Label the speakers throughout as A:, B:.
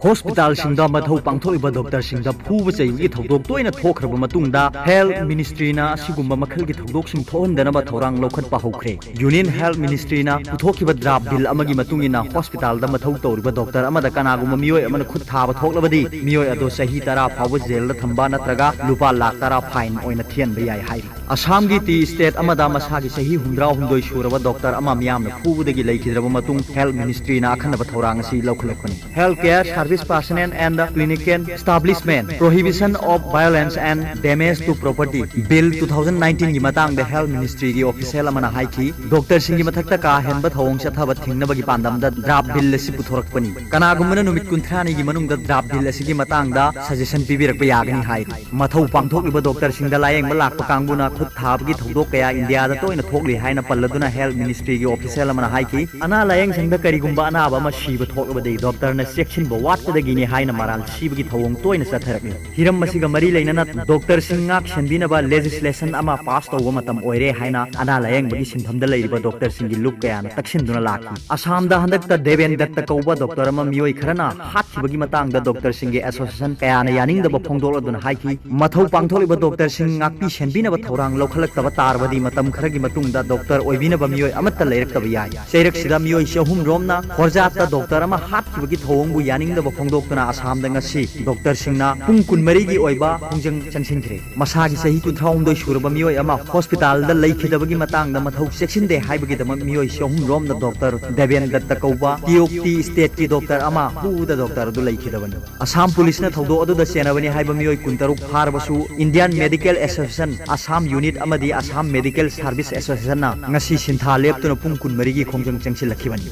A: hospital singda mathau pangtholiba doctor singda phuba chayugi thodok toina thokhraba matungda health ministry na asigumba makhalgi thodok sing thohandana ba thorang lokhat pa hokre union health ministry na puthokiba draft bill amagi matungina hospital da mathau tawriba doctor amada kanagumba miyoi amana khut thaba thoklabadi miyoi ado sahi tara phawa jail da thamba natraga lupa lakh tara fine oina thian ba yai hairi assam gi ti state amada masagi sahi humdra humdoi suraba doctor ama miyam na phubudagi leikidraba matung health ministry na akhanaba thorang asi lokhalakpani health care service personnel and the clinical establishment prohibition of violence and damage to property bill 2019 gi matang the health ministry gi official amana haiki doctor singi mathakta ka henba thawong chathaba thingna bagi pandam da draft bill si puthorakpani kanagumna numit kunthani gi manung da draft bill si gi matang da suggestion pibirak ba yagani hai mathau pangthokliba doctor singda layeng ba lakpa kanguna khut thabagi thodok kaya india da toina thokli haina palladuna health ministry gi official amana haiki ana layeng singda karigumba ana ba ma shiba thokba dei doctor na section ba wat da gini haina maral shibagi thawong toina satharakni hiram masiga mari leinana doctor singak shenbina ba legislation ama pass tawwa matam oire haina ana layeng bagi sinthamda leiriba doctor singi luk kaya na takshinduna laki assam da handak ta deven datta kauba doctor ama miyoi kharana hathibagi matang da doctor singi association kaya na yaning da ba phongdol aduna haiki mathau pangtholiba doctor sing ngakpi shenbina ba thorang lokhalak ta ba tarbadi matam kharagi matung da doctor oibina ba miyoi amatta leirak ta ba yai seirak sida miyoi shahum romna khorjat ta doctor ama hathibagi thawong bu yaning da ba phongdoktuna assam da ngasi doctor singna pung kunmari gi oiba pungjang chansinkhre masagi sahi 2019 suraba miyoi ama hospital da leikhidabagi matang da mathau section de haibagi da miyoi shahum rom da doctor deven datta kauba tiokti state ki doctor ama hu da doctor du leikhidabani assam police na thodo adu da senabani haiba miyoi kuntaruk harbasu indian medical association assam unit amadi assam medical service association na ngasi sintha leptuna pung kunmari gi khongjang changsil lakhibani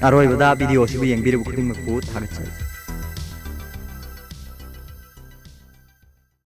A: aroi bada video sibu yengbiri bu khuding makpu thagachai